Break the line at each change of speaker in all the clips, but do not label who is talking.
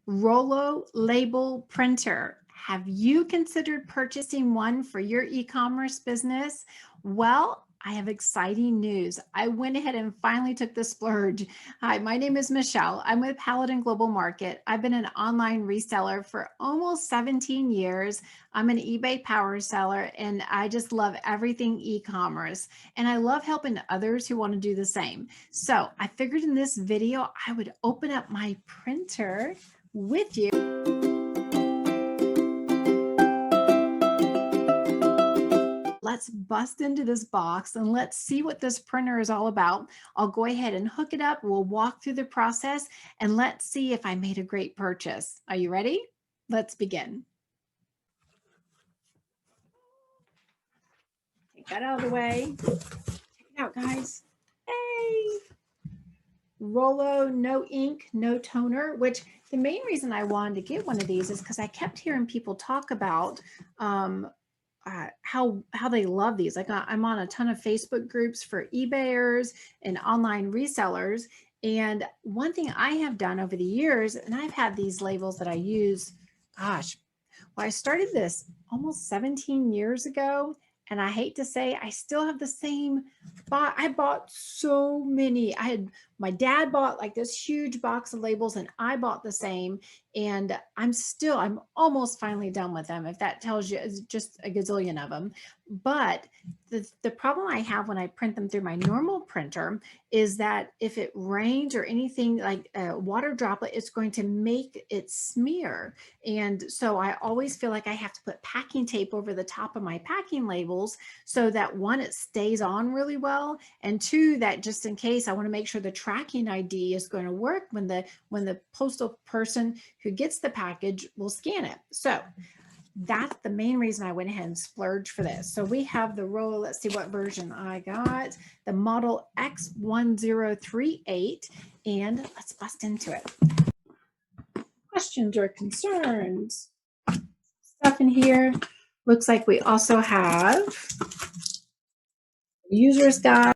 Rollo label printer. Have you considered purchasing one for your e-commerce business? Well, I have exciting news. I went ahead and finally took the splurge. Hi, my name is Michelle. I'm with Paladin Global Market. I've been an online reseller for almost 17 years. I'm an eBay Powerseller, and I just love everything e-commerce. And I love helping others who want to do the same. So I figured in this video, I would open up my printer with you. Let's bust into this box and let's see what this printer is all about. I'll go ahead and hook it up. We'll walk through the process and let's see if I made a great purchase. Are you ready? Let's begin. Take that out of the way. Check it out, guys. Hey! Rollo, no ink, no toner, which the main reason I wanted to get one of these is because I kept hearing people talk about how they love these. Like I'm on a ton of Facebook groups for eBayers and online resellers. And one thing I have done over the years, and I've had these labels that I use, gosh, well, I started this almost 17 years ago. And I hate to say, I still have the same box. I bought so many. My dad bought like this huge box of labels and I bought the same. And I'm almost finally done with them. If that tells you, it's just a gazillion of them. But the problem I have when I print them through my normal printer is that if it rains or anything like a water droplet, it's going to make it smear. And so I always feel like I have to put packing tape over the top of my packing labels so that one, it stays on really well. And two, that just in case, I want to make sure the tracking ID is going to work when the postal person who gets the package will scan it. So that's the main reason I went ahead and splurged for this. So we have the Rollo, let's see what version I got, the model X1038, and let's bust into it. Questions or concerns? Stuff in here. Looks like we also have the user's guide.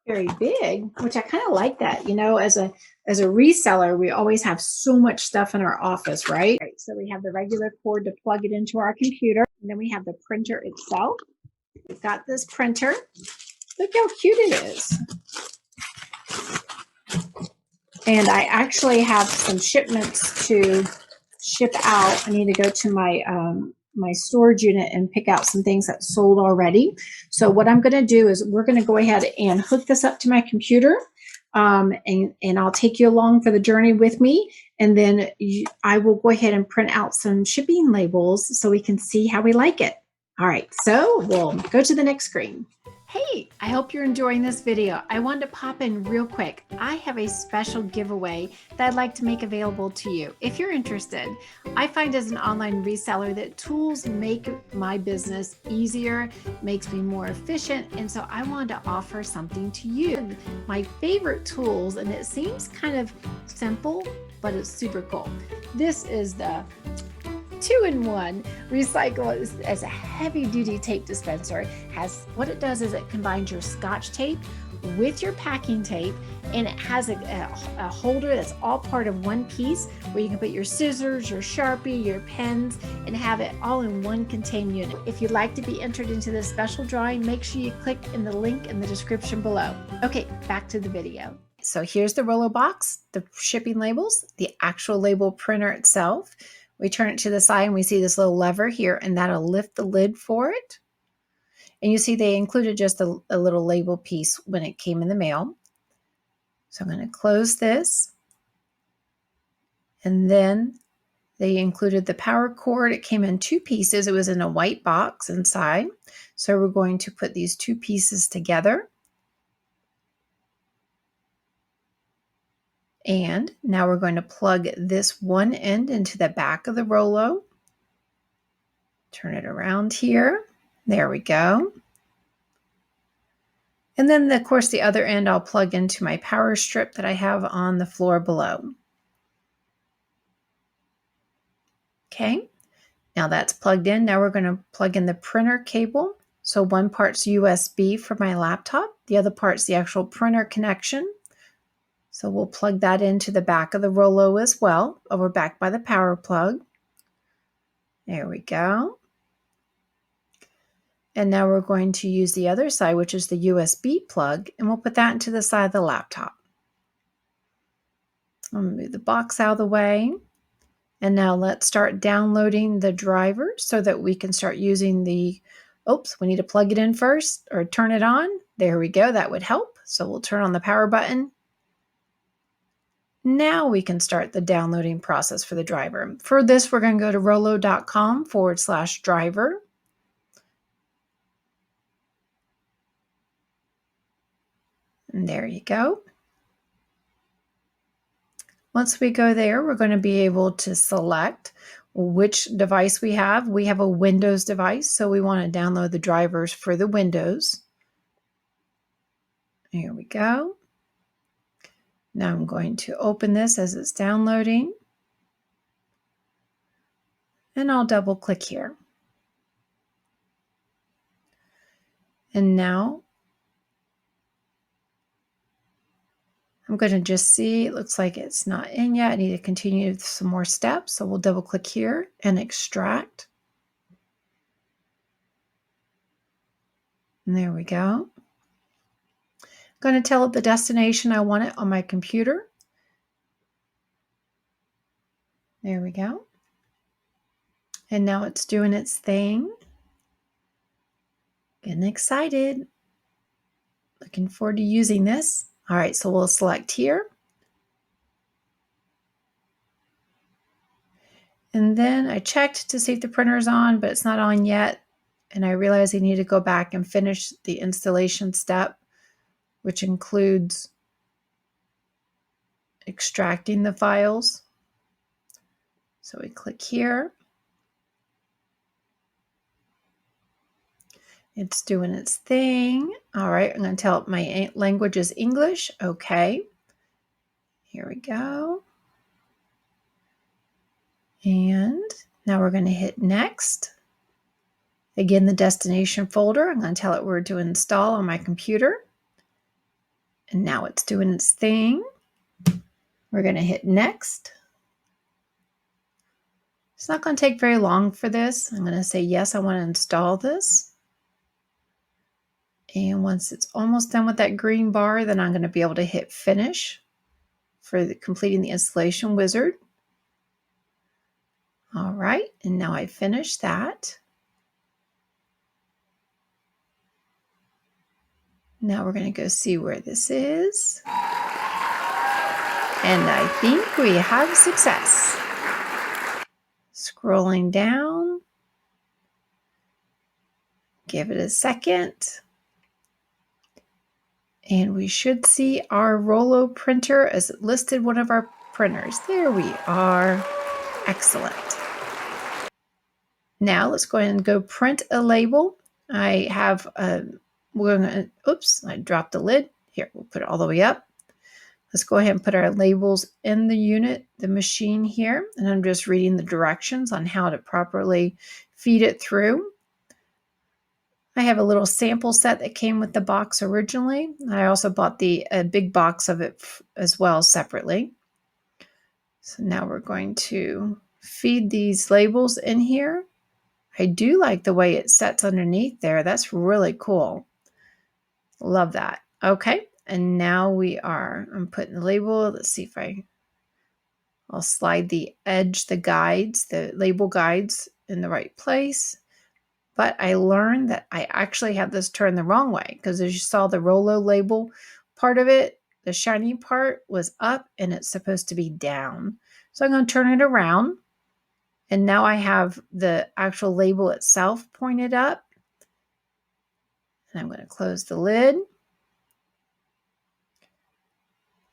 Very big, which I kind of like that. You know, as a reseller, we always have so much stuff in our office, right? So we have the regular cord to plug it into our computer, and then we have the printer itself. We've got this printer. Look how cute it is. And I actually have some shipments to ship out. I need to go to my my storage unit and pick out some things that sold already. So what I'm going to do is we're going to go ahead and hook this up to my computer, and I'll take you along for the journey with me. And then I will go ahead and print out some shipping labels so we can see how we like it. All right, so we'll go to the next screen. Hey, I hope you're enjoying this video. I wanted to pop in real quick. I have a special giveaway that I'd like to make available to you if you're interested. I find as an online reseller that tools make my business easier, makes me more efficient, and so I wanted to offer something to you. My favorite tools, and it seems kind of simple, but it's super cool. This is the 2-in-1 recycle as a heavy-duty tape dispenser. What it does is it combines your Scotch tape with your packing tape, and it has a holder that's all part of one piece where you can put your scissors, your Sharpie, your pens, and have it all in one contained unit. If you'd like to be entered into this special drawing, make sure you click in the link in the description below. Okay, back to the video. So here's the Rollo box, the shipping labels, the actual label printer itself. We turn it to the side and we see this little lever here, and that'll lift the lid for it. And you see they included just a little label piece when it came in the mail. So I'm going to close this. And then they included the power cord. It came in 2 pieces. It was in a white box inside. So we're going to put these 2 pieces together. And now we're going to plug this one end into the back of the Rollo. Turn it around here. There we go. And then, of course, the other end I'll plug into my power strip that I have on the floor below. Okay, now that's plugged in. Now we're going to plug in the printer cable. So one part's USB for my laptop. The other part's the actual printer connection. So we'll plug that into the back of the Rollo as well, over back by the power plug. There we go. And now we're going to use the other side, which is the USB plug, and we'll put that into the side of the laptop. I'll move the box out of the way. And now let's start downloading the driver so that we can start using the, oops, we need to plug it in first or turn it on. There we go, that would help. So we'll turn on the power button. Now we can start the downloading process for the driver. For this, we're going to go to rollo.com/driver. And there you go. Once we go there, we're going to be able to select which device we have. We have a Windows device, so we want to download the drivers for the Windows. Here we go. Now I'm going to open this as it's downloading. And I'll double click here. And now I'm going to just see, it looks like it's not in yet. I need to continue some more steps. So we'll double click here and extract. And there we go. I'm going to tell it the destination I want it on my computer. There we go. And now it's doing its thing. Getting excited. Looking forward to using this. All right, so we'll select here. And then I checked to see if the printer is on, but it's not on yet. And I realized I need to go back and finish the installation step, which includes extracting the files. So we click here. It's doing its thing. All right, I'm going to tell it my language is English. Okay. Here we go. And now we're going to hit next. Again, the destination folder. I'm going to tell it where to install on my computer. And now it's doing its thing. We're going to hit next. It's not going to take very long for this. I'm going to say, yes, I want to install this. And once it's almost done with that green bar, then I'm going to be able to hit finish for completing the installation wizard. All right, and now I finished that. Now we're going to go see where this is. And I think we have success. Scrolling down. Give it a second. And we should see our Rollo printer as it listed one of our printers. There we are. Excellent. Now let's go ahead and go print a label. I have we're gonna, oops, I dropped the lid. Here, we'll put it all the way up. Let's go ahead and put our labels in the unit, the machine here. And I'm just reading the directions on how to properly feed it through. I have a little sample set that came with the box originally. I also bought the big box of it as well separately. So now we're going to feed these labels in here. I do like the way it sets underneath there. That's really cool. Love that. Okay, and now I'm putting the label. Let's see if I'll slide the edge, the guides, the label guides in the right place. But I learned that I actually had this turned the wrong way because as you saw the Rollo label part of it, the shiny part was up and it's supposed to be down. So I'm going to turn it around. And now I have the actual label itself pointed up. And I'm going to close the lid.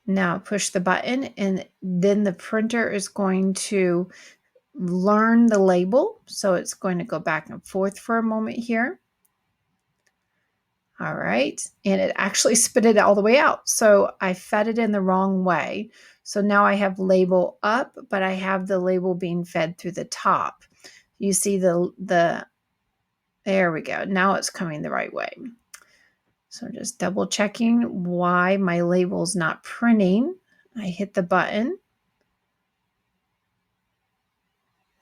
Now push the button and then the printer is going to learn the label. So it's going to go back and forth for a moment here. All right. And it actually spit it all the way out. So I fed it in the wrong way. So now I have label up, but I have the label being fed through the top. You see there we go. Now it's coming the right way. So just double checking why my label's not printing.
I hit the button.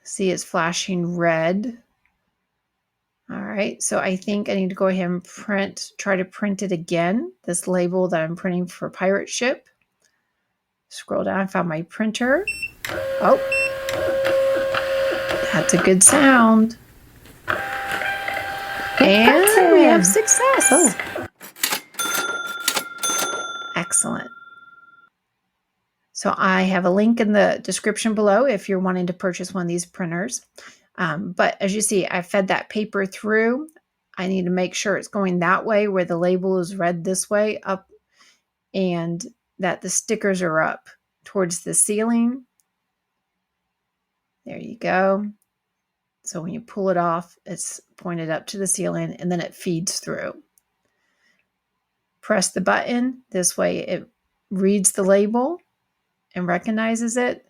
See, it's flashing red. All right, so I think I need to go ahead and try to print it again, this label that I'm printing for pirate ship. Scroll down, I found my printer. Oh, that's a good sound. And we have success.
Oh.
Excellent. So I have a link in the description below if you're wanting to purchase one of these printers. But as you see, I fed that paper through. I need to make sure it's going that way where the label is read this way up, and that the stickers are up towards the ceiling. There you go. So when you pull it off, it's pointed up to the ceiling and then it feeds through. Press the button. This way it reads the label and recognizes it.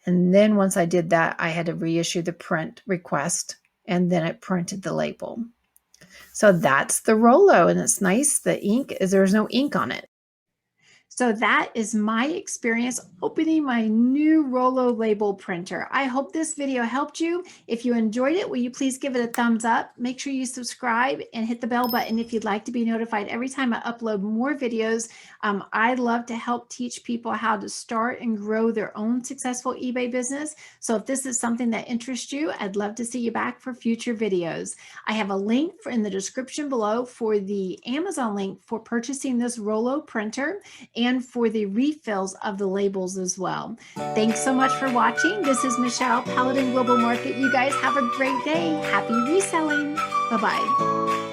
And then once I did that, I had to reissue the print request, and then it printed the label. So that's the Rollo, and it's nice. The ink there's no ink on it.
So that is my experience opening my new Rollo label printer. I hope this video helped you. If you enjoyed it, will you please give it a thumbs up? Make sure you subscribe and hit the bell button if you'd like to be notified every time I upload more videos. I love to help teach people how to start and grow their own successful eBay business. So if this is something that interests you, I'd love to see you back for future videos. I have a link in the description below for the Amazon link for purchasing this Rollo printer and for the refills of the labels as well. Thanks so much for watching. This is Michelle, Paladin Global Market. You guys have a great day. Happy reselling. Bye-bye.